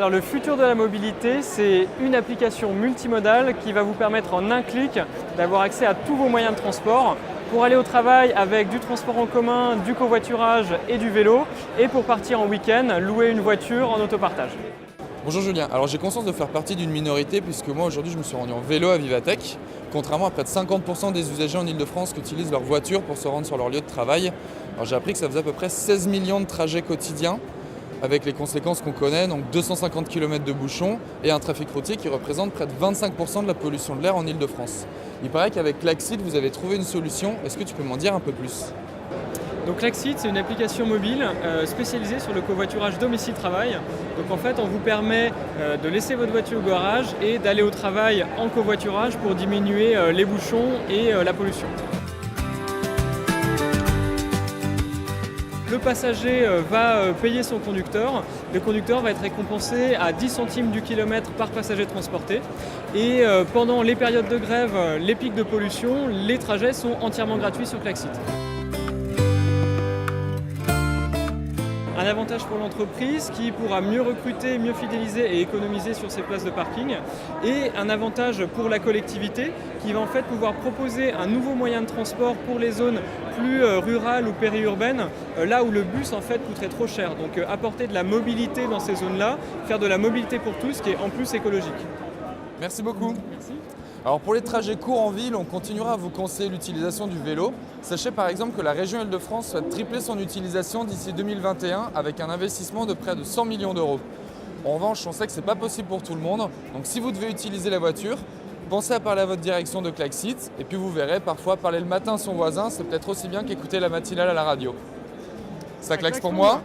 Alors le futur de la mobilité, c'est une application multimodale qui va vous permettre en un clic d'avoir accès à tous vos moyens de transport pour aller au travail avec du transport en commun, du covoiturage et du vélo, et pour partir en week-end, louer une voiture en autopartage. Bonjour Julien, alors j'ai conscience de faire partie d'une minorité puisque moi aujourd'hui je me suis rendu en vélo à Vivatech, contrairement à près de 50% des usagers en Ile-de-France qui utilisent leur voiture pour se rendre sur leur lieu de travail. Alors j'ai appris que ça faisait à peu près 16 millions de trajets quotidiens avec les conséquences qu'on connaît, donc 250 km de bouchons et un trafic routier qui représente près de 25% de la pollution de l'air en Ile-de-France. Il paraît qu'avec Klaxit vous avez trouvé une solution, est-ce que tu peux m'en dire un peu plus ? Donc Klaxit, c'est une application mobile spécialisée sur le covoiturage domicile-travail. Donc en fait, on vous permet de laisser votre voiture au garage et d'aller au travail en covoiturage pour diminuer les bouchons et la pollution. Le passager va payer son conducteur. Le conducteur va être récompensé à 10 centimes du kilomètre par passager transporté. Et pendant les périodes de grève, les pics de pollution, les trajets sont entièrement gratuits sur Klaxit. Un avantage pour l'entreprise qui pourra mieux recruter, mieux fidéliser et économiser sur ses places de parking. Et un avantage pour la collectivité qui va en fait pouvoir proposer un nouveau moyen de transport pour les zones plus rurales ou périurbaines, là où le bus en fait coûterait trop cher. Donc apporter de la mobilité dans ces zones-là, faire de la mobilité pour tous qui est en plus écologique. Merci beaucoup. Merci. Alors pour les trajets courts en ville, on continuera à vous conseiller l'utilisation du vélo. Sachez par exemple que la région Île-de-France souhaite tripler son utilisation d'ici 2021 avec un investissement de près de 100 millions d'euros. En revanche, on sait que ce n'est pas possible pour tout le monde. Donc si vous devez utiliser la voiture, pensez à parler à votre direction de Klaxit et puis vous verrez, parfois parler le matin à son voisin, c'est peut-être aussi bien qu'écouter la matinale à la radio. Ça claque pour moi ?